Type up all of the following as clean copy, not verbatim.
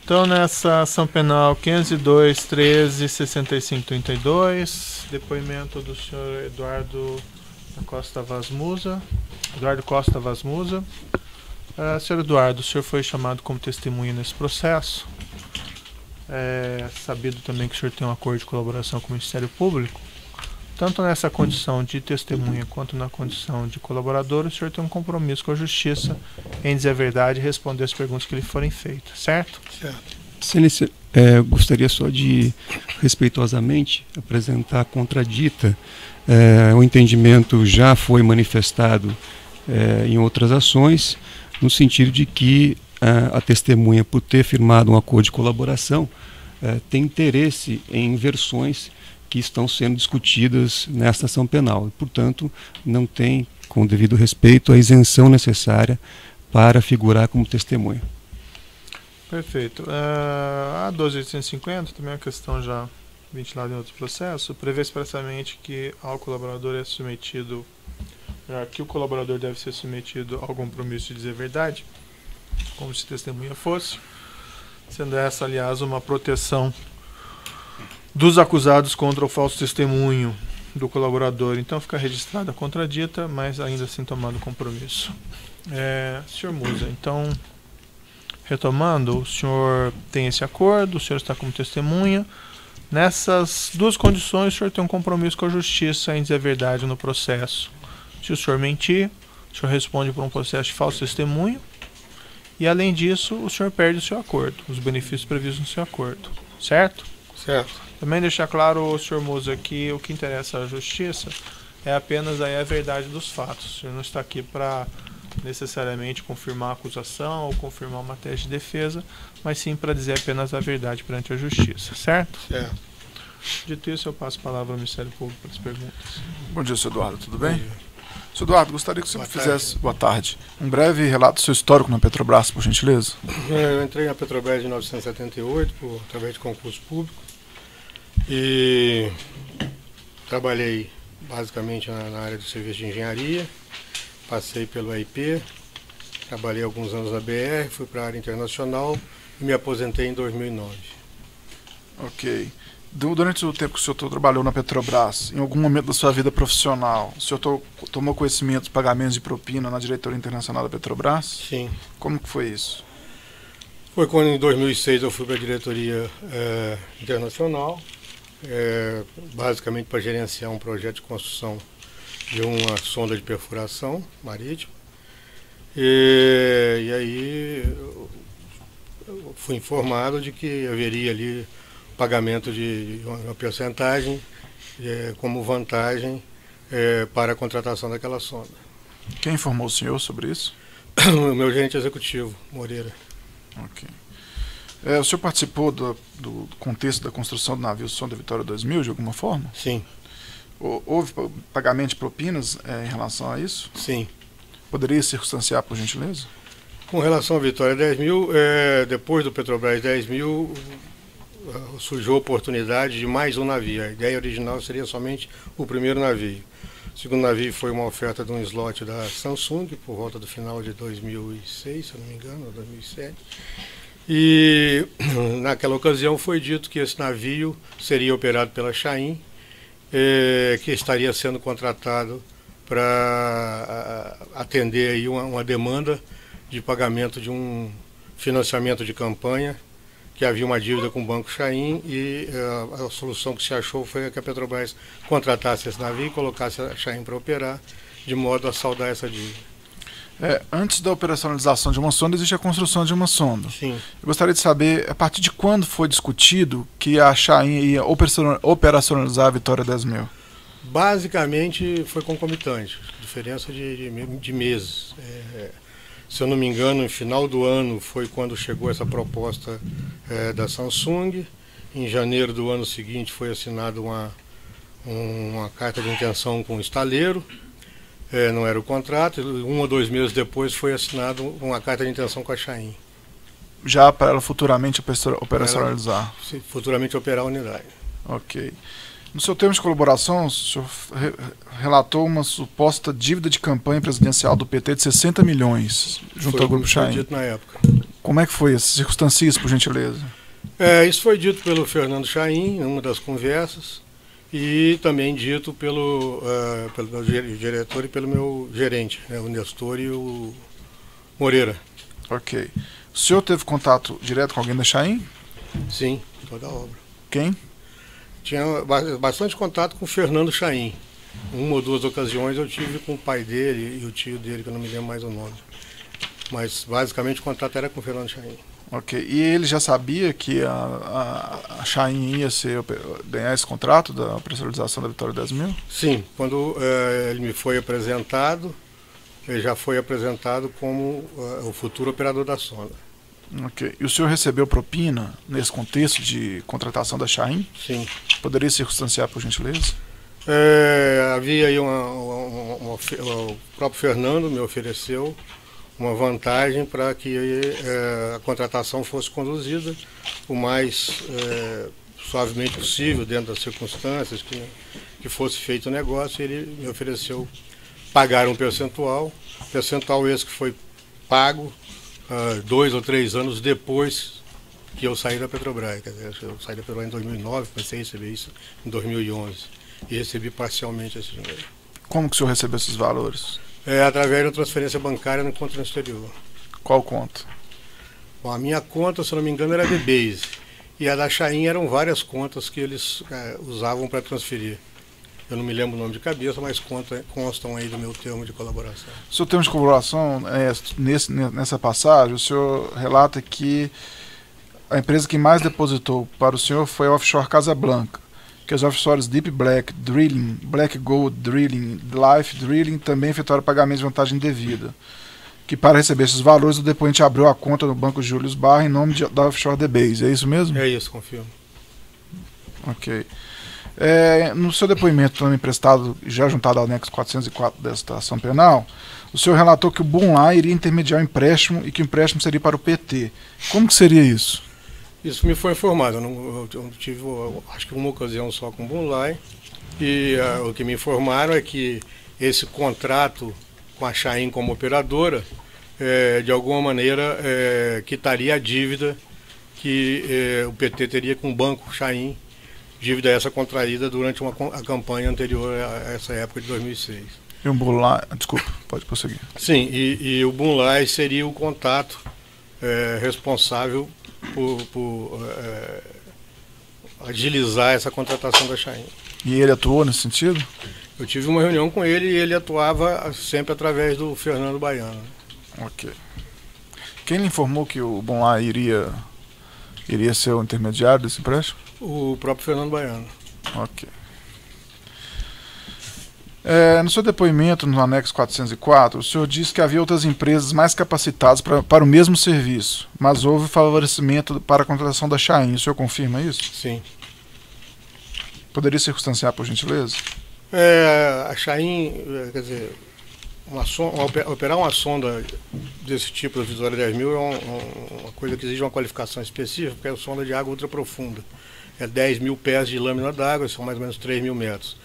Então, nessa ação penal 502.13.65.32, depoimento do senhor Eduardo Costa Vaz Musa. Senhor Eduardo, o senhor foi chamado como testemunha nesse processo. É sabido também que o senhor tem um acordo de colaboração com o Ministério Público. Tanto nessa condição de testemunha quanto na condição de colaborador, o senhor tem um compromisso com a Justiça em dizer a verdade e responder as perguntas que lhe forem feitas, certo? Certo. Excelência, gostaria só de, respeitosamente, apresentar a contradita. O entendimento já foi manifestado em outras ações, no sentido de que a testemunha, por ter firmado um acordo de colaboração, tem interesse em versões que estão sendo discutidas nesta ação penal. E, portanto, não tem, com o devido respeito, a isenção necessária para figurar como testemunha. Perfeito. A 12.850, também é uma questão já ventilada em outros processos, prevê expressamente que ao colaborador é submetido, que o colaborador deve ser submetido ao compromisso de dizer a verdade, como se testemunha fosse, sendo essa, aliás, uma proteção dos acusados contra o falso testemunho do colaborador. Então fica registrada a contradita, mas ainda assim tomando compromisso. Senhor Musa, então, retomando, o senhor tem esse acordo, o senhor está como testemunha. Nessas duas condições, o senhor tem um compromisso com a Justiça em dizer a verdade no processo. Se o senhor mentir, o senhor responde por um processo de falso testemunho. E, além disso, o senhor perde o seu acordo, os benefícios previstos no seu acordo. Certo? Certo. Também deixar claro, senhor Musa, que o que interessa à Justiça é apenas a verdade dos fatos. O senhor não está aqui para necessariamente confirmar a acusação ou confirmar uma tese de defesa, mas sim para dizer apenas a verdade perante a Justiça. Certo? Certo. Dito isso, eu passo a palavra ao Ministério Público para as perguntas. Bom dia, senhor Eduardo. Tudo bem? Senhor Eduardo, gostaria que o senhor fizesse, boa tarde, um breve relato do seu histórico na Petrobras, por gentileza. Eu entrei na Petrobras em 1978, através de concurso público, e trabalhei basicamente na área do serviço de engenharia, passei pelo AIP, trabalhei alguns anos na BR, fui para a área internacional e me aposentei em 2009. Ok. Durante o tempo que o senhor trabalhou na Petrobras, em algum momento da sua vida profissional, o senhor tomou conhecimento dos pagamentos de propina na diretoria internacional da Petrobras? Sim. Como que foi isso? Foi quando em 2006 eu fui para a diretoria internacional, basicamente para gerenciar um projeto de construção de uma sonda de perfuração marítima. E aí eu fui informado de que haveria ali pagamento de uma porcentagem como vantagem para a contratação daquela sonda. Quem informou o senhor sobre isso? O meu gerente executivo, Moreira. Ok. O senhor participou do contexto da construção do navio Sonda Vitória 2000, de alguma forma? Sim. Houve pagamento de propinas em relação a isso? Sim. Poderia circunstanciar, por gentileza? Com relação à Vitória 10.000, depois do Petrobras 10.000, surgiu a oportunidade de mais um navio. A ideia original seria somente o primeiro navio. O segundo navio foi uma oferta de um slot da Samsung, por volta do final de 2006, se eu não me engano, ou 2007. E naquela ocasião foi dito que esse navio seria operado pela Chain, que estaria sendo contratado para atender aí uma demanda de pagamento de um financiamento de campanha, que havia uma dívida com o Banco Chain, e a solução que se achou foi que a Petrobras contratasse esse navio e colocasse a Chain para operar, de modo a saldar essa dívida. Antes da operacionalização de uma sonda, existe a construção de uma sonda. Sim. Eu gostaria de saber, a partir de quando foi discutido que a Chain ia operacionalizar a Vitória 10.000? Basicamente foi concomitante, diferença de meses. Se eu não me engano, no final do ano foi quando chegou essa proposta da Samsung. Em janeiro do ano seguinte foi assinada uma carta de intenção com o estaleiro. Não era o contrato. 1 ou 2 meses depois foi assinada uma carta de intenção com a Chain. Já para ela futuramente operacionalizar? Futuramente operar a unidade. Ok. No seu termo de colaboração, o senhor relatou uma suposta dívida de campanha presidencial do PT de 60 milhões junto ao Grupo Chaim. Foi dito na época. Como é que foi isso? Circunstancie isso, por gentileza. Isso foi dito pelo Fernando Chaim, em uma das conversas, e também dito pelo meu diretor e pelo meu gerente, né, o Nestor e o Moreira. Ok. O senhor teve contato direto com alguém da Chaim? Sim, toda a obra. Quem? Tinha bastante contato com o Fernando Chaim. Uma ou duas ocasiões eu tive com o pai dele e o tio dele, que eu não me lembro mais o nome. Mas basicamente o contato era com o Fernando Chaim. Ok. E ele já sabia que a Chaim ia ganhar esse contrato da pressurização da Vitória 10.000? Sim, quando ele me foi apresentado, ele já foi apresentado como o futuro operador da sonda. Ok. E o senhor recebeu propina nesse contexto de contratação da Chaim? Sim. Poderia circunstanciar, por gentileza? Havia aí o próprio Fernando me ofereceu uma vantagem para que a contratação fosse conduzida o mais suavemente possível, dentro das circunstâncias, que fosse feito o negócio. Ele me ofereceu pagar um percentual esse que foi pago 2 ou 3 anos depois que eu saí da Petrobras. Quer dizer, eu saí da Petrobras em 2009, comecei a receber isso em 2011 e recebi parcialmente esse dinheiro. Como que o senhor recebeu esses valores? Através da transferência bancária no conta no exterior. Qual conta? Bom, a minha conta, se eu não me engano, era a B-Base. E a da Chaim eram várias contas que eles usavam para transferir. Eu não me lembro o nome de cabeça, mas constam aí do meu termo de colaboração. O seu termo de colaboração, nessa passagem, o senhor relata que a empresa que mais depositou para o senhor foi a Offshore Casablanca, que os offshores Deep Black Drilling, Black Gold Drilling, Life Drilling também efetuaram pagamento de vantagem devida, que para receber esses valores o depoente abriu a conta no Banco Julius Barra em nome da Offshore The Base, é isso mesmo? É isso, confirmo. Ok. No seu depoimento também prestado, já juntado ao anexo 404 desta ação penal, o senhor relatou que o Bunlai iria intermediar o empréstimo e que o empréstimo seria para o PT. Como que seria isso? Isso me foi informado. Eu tive, acho que uma ocasião só com o Bunlai, e o que me informaram é que esse contrato com a Chaim como operadora, de alguma maneira, quitaria a dívida que o PT teria com o Banco Chaim, dívida essa contraída durante a campanha anterior a essa época de 2006. E o Bunlai, desculpa, pode prosseguir. Sim, e o Bunlai seria o contato responsável por agilizar essa contratação da Chaim. E ele atuou nesse sentido? Eu tive uma reunião com ele e ele atuava sempre através do Fernando Baiano. Ok. Quem lhe informou que o Bunlai iria ser o intermediário desse empréstimo? O próprio Fernando Baiano. Ok. No seu depoimento, no anexo 404, o senhor disse que havia outras empresas mais capacitadas para o mesmo serviço, mas houve favorecimento para a contratação da Chaim. O senhor confirma isso? Sim. Poderia circunstanciar, por gentileza? A Chaim, quer dizer, operar uma sonda desse tipo, da Vitória 10.000, é uma coisa que exige uma qualificação específica, porque é uma sonda de água ultraprofunda. É 10.000 pés de lâmina d'água, são mais ou menos 3.000 metros.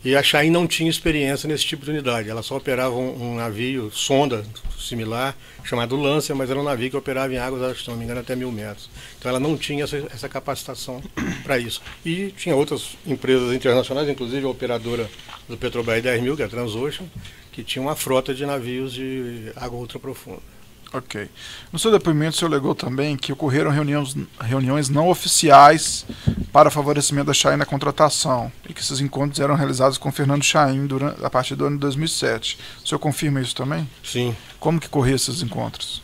E a Chaim não tinha experiência nesse tipo de unidade. Ela só operava um navio, sonda similar, chamado Lancer, mas era um navio que operava em águas, se não me engano, até 1.000 metros. Então ela não tinha essa capacitação para isso. E tinha outras empresas internacionais, inclusive a operadora do Petrobras 10.000, que é a Transocean, que tinha uma frota de navios de água ultraprofunda. Ok. No seu depoimento, o senhor alegou também que ocorreram reuniões não oficiais para favorecimento da Chaim na contratação e que esses encontros eram realizados com Fernando Chaim a partir do ano de 2007. O senhor confirma isso também? Sim. Como que corriam esses encontros?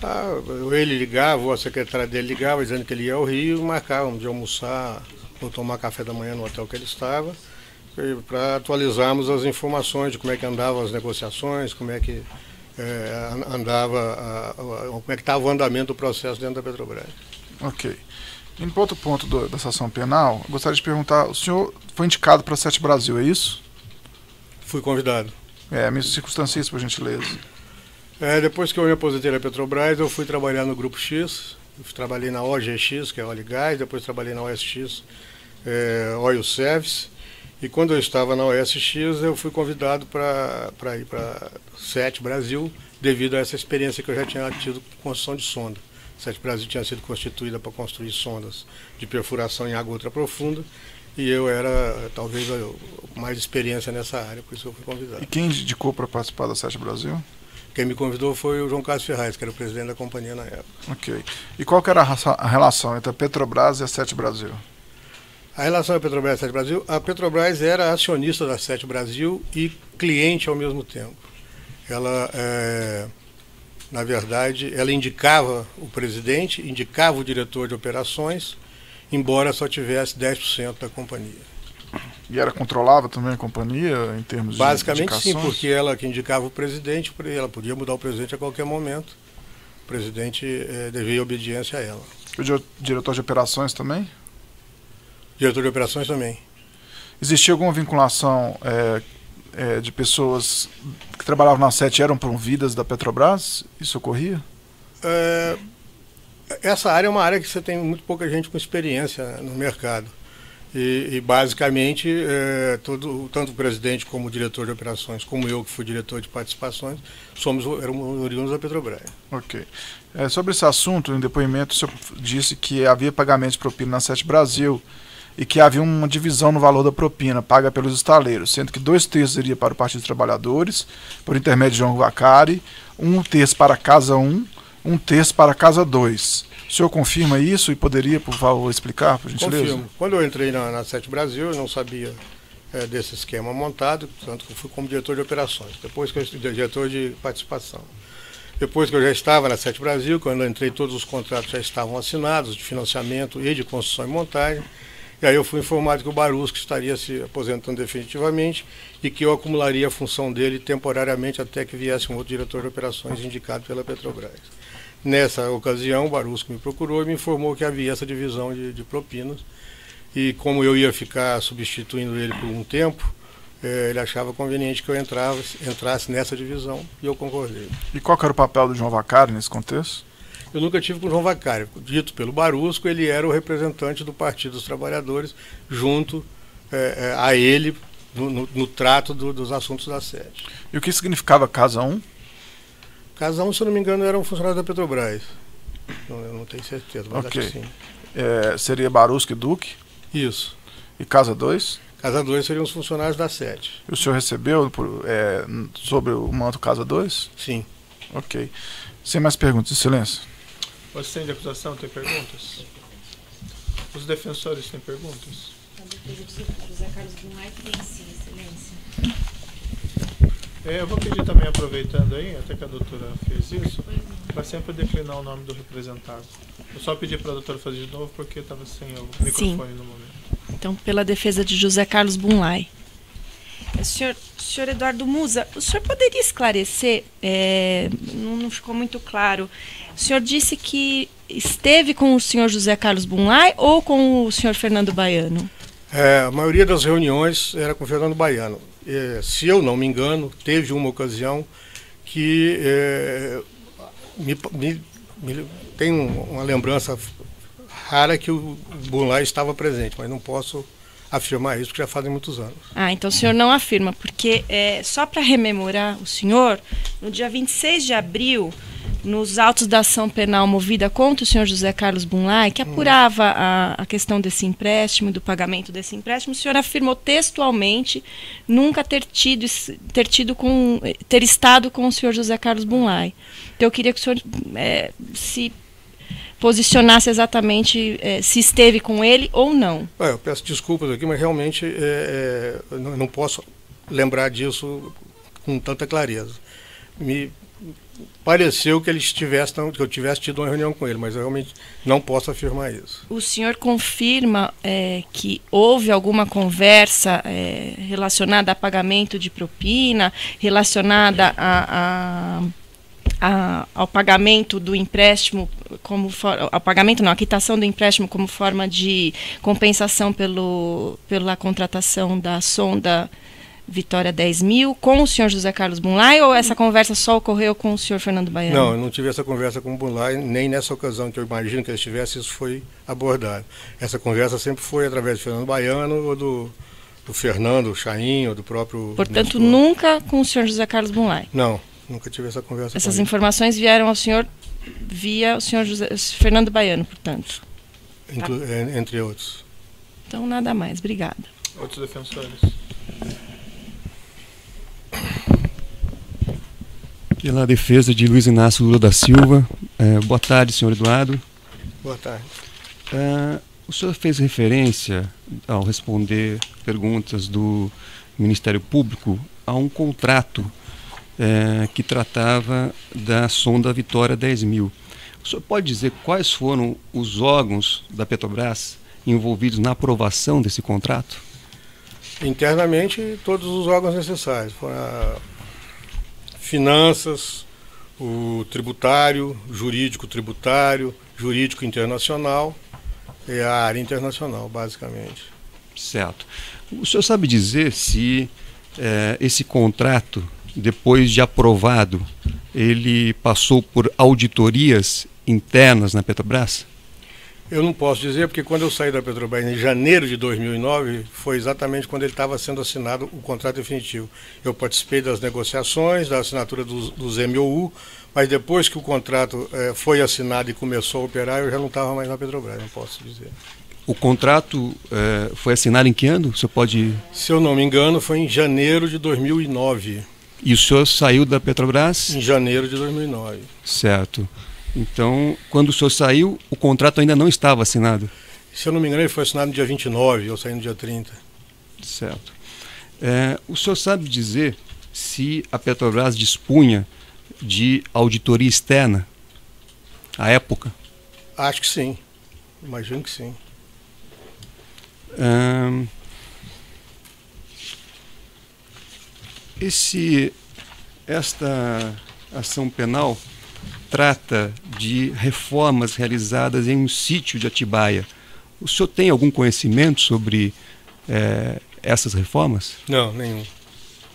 Ele ligava, ou a secretária dele ligava, dizendo que ele ia ao Rio e marcávamos de almoçar ou tomar café da manhã no hotel que ele estava, para atualizarmos as informações de como é que andavam as negociações, como é que como é que estava o andamento do processo dentro da Petrobras. Ok. Indo para outro ponto dessa ação penal, eu gostaria de perguntar, o senhor foi indicado para a Sete Brasil, é isso? Fui convidado. Me circunstancia isso, por gentileza. Depois que eu me aposentei na Petrobras, eu fui trabalhar no Grupo X, trabalhei na OGX, que é Óleo e Gás, depois trabalhei na OSX, Oil Service, E quando eu estava na OSX, eu fui convidado para ir para SET Brasil, devido a essa experiência que eu já tinha tido com construção de sonda. A SET Brasil tinha sido constituída para construir sondas de perfuração em água ultraprofunda, e eu era talvez mais experiência nessa área, por isso eu fui convidado. E quem indicou para participar da SET Brasil? Quem me convidou foi o João Carlos Ferraz, que era o presidente da companhia na época. Ok. E qual que era a relação entre a Petrobras e a SET Brasil? A relação da Petrobras e a SET Brasil, a Petrobras era acionista da SET Brasil e cliente ao mesmo tempo. Ela, na verdade, ela indicava o presidente, indicava o diretor de operações, embora só tivesse 10% da companhia. E ela controlava também a companhia em termos de Basicamente indicações? sim, porque ela que indicava o presidente, ela podia mudar o presidente a qualquer momento. O presidente devia obediência a ela. O diretor de operações também? Diretor de operações também. Existia alguma vinculação de pessoas que trabalhavam na SET e eram promovidas da Petrobras? Isso ocorria? Essa área é uma área que você tem muito pouca gente com experiência no mercado. E basicamente, tanto o presidente como o diretor de operações, como eu, que fui diretor de participações, éramos oriundos da Petrobras. Ok. Sobre esse assunto, em depoimento, o senhor disse que havia pagamento de propina na SET Brasil e que havia uma divisão no valor da propina paga pelos estaleiros, sendo que 2/3 iria para o Partido dos Trabalhadores, por intermédio de João Vacari, 1/3 para a Casa 1, 1/3 para a Casa 2. O senhor confirma isso e poderia, por favor, explicar, por gentileza? Confirmo. Quando eu entrei na SET Brasil, eu não sabia desse esquema montado, tanto que eu fui como diretor de operações, depois que eu fui diretor de participação. Depois que eu já estava na SET Brasil, quando eu entrei, todos os contratos já estavam assinados, de financiamento e de construção e montagem. E aí eu fui informado que o Barusco estaria se aposentando definitivamente e que eu acumularia a função dele temporariamente até que viesse um outro diretor de operações indicado pela Petrobras. Nessa ocasião, o Barusco me procurou e me informou que havia essa divisão de propinas. E como eu ia ficar substituindo ele por um tempo, ele achava conveniente que eu entrasse nessa divisão e eu concordei. E qual que era o papel do João Vacari nesse contexto? Eu nunca tive com o João Vacari. Dito pelo Barusco, ele era o representante do Partido dos Trabalhadores junto a ele no trato dos assuntos da SET. E o que significava Casa 1? Casa 1, se eu não me engano, era um funcionário da Petrobras. Eu não tenho certeza, mas Ok. acho que sim. Seria Barusco e Duque? Isso. E Casa 2? Casa 2 seriam os funcionários da SET. E o senhor recebeu sobre o manto Casa 2? Sim. Ok. Sem mais perguntas, excelência. O assistente de acusação tem perguntas? Os defensores têm perguntas? A defesa do José Carlos Brunhai tem sim, excelência. Eu vou pedir também, aproveitando aí, até que a doutora fez isso, para sempre declinar o nome do representado. Eu só pedi para a doutora fazer de novo porque estava sem o microfone no momento. Então, pela defesa de José Carlos Brunhai. Senhor Eduardo Musa, o senhor poderia esclarecer, não ficou muito claro, o senhor disse que esteve com o senhor José Carlos Brunhai ou com o senhor Fernando Baiano? A maioria das reuniões era com o Fernando Baiano. Se eu não me engano, teve uma ocasião que tem uma lembrança rara que o Brunhai estava presente, mas não posso afirmar isso porque já fazem muitos anos. Então o senhor não afirma, porque só para rememorar o senhor, no dia 26 de abril, nos autos da ação penal movida contra o senhor José Carlos Brunhai, que apurava a questão desse empréstimo, do pagamento desse empréstimo, o senhor afirmou textualmente nunca ter estado com o senhor José Carlos Brunhai. Então eu queria que o senhor se posicionasse exatamente se esteve com ele ou não. Eu peço desculpas aqui, mas realmente eu não posso lembrar disso com tanta clareza. Me pareceu que eu tivesse tido uma reunião com ele, mas eu realmente não posso afirmar isso. O senhor confirma que houve alguma conversa relacionada a pagamento de propina, relacionada ao pagamento do empréstimo, ao pagamento não, a quitação do empréstimo como forma de compensação pela contratação da sonda Vitória 10.000 com o senhor José Carlos Brunhai, ou essa conversa só ocorreu com o senhor Fernando Baiano? Não, eu não tive essa conversa com o Brunhai, nem nessa ocasião que eu imagino que ele estivesse, isso foi abordado. Essa conversa sempre foi através do Fernando Baiano ou do do Fernando Chaim ou do próprio... Portanto, nunca com o senhor José Carlos Bunlai. Não, nunca tive essa conversa com Essas ele. informações vieram ao senhor via o senhor Fernando Baiano, portanto. Entre outros. Então, nada mais. Obrigada. Outros defensores. Pela defesa de Luiz Inácio Lula da Silva. Boa tarde, senhor Eduardo. Boa tarde. O senhor fez referência, ao responder perguntas do Ministério Público, a um contrato que tratava da sonda Vitória 10.000. O senhor pode dizer quais foram os órgãos da Petrobras envolvidos na aprovação desse contrato? Internamente, todos os órgãos necessários. Foram a Finanças, o tributário, jurídico internacional e a área internacional, basicamente. Certo. O senhor sabe dizer se esse contrato, depois de aprovado, ele passou por auditorias internas na Petrobras? Eu não posso dizer, porque quando eu saí da Petrobras em janeiro de 2009, foi exatamente quando ele estava sendo assinado o contrato definitivo. Eu participei das negociações, da assinatura dos MOU, mas depois que o contrato foi assinado e começou a operar, eu já não estava mais na Petrobras, não posso dizer. O contrato foi assinado em que ano? O senhor pode... Se eu não me engano, foi em janeiro de 2009. E o senhor saiu da Petrobras? Em janeiro de 2009. Certo. Então, quando o senhor saiu, o contrato ainda não estava assinado? Se eu não me engano, ele foi assinado no dia 29, eu saí no dia 30. Certo. O senhor sabe dizer se a Petrobras dispunha de auditoria externa à época? Acho que sim. Imagino que sim. Esta ação penal trata de reformas realizadas em um sítio de Atibaia. O senhor tem algum conhecimento sobre essas reformas? Não, nenhum.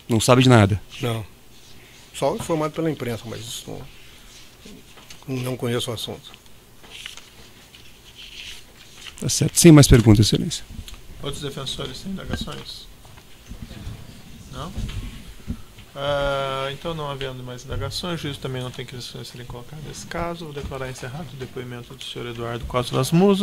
Não sabe de nada? Não. Só informado pela imprensa, mas isso não conheço o assunto. Tá certo. Sem mais perguntas, excelência. Outros defensores têm indagações? Não? Então, não havendo mais indagações, o juiz também não tem questões a serem colocadas nesse caso. Vou declarar encerrado o depoimento do senhor Eduardo Costa das Musas.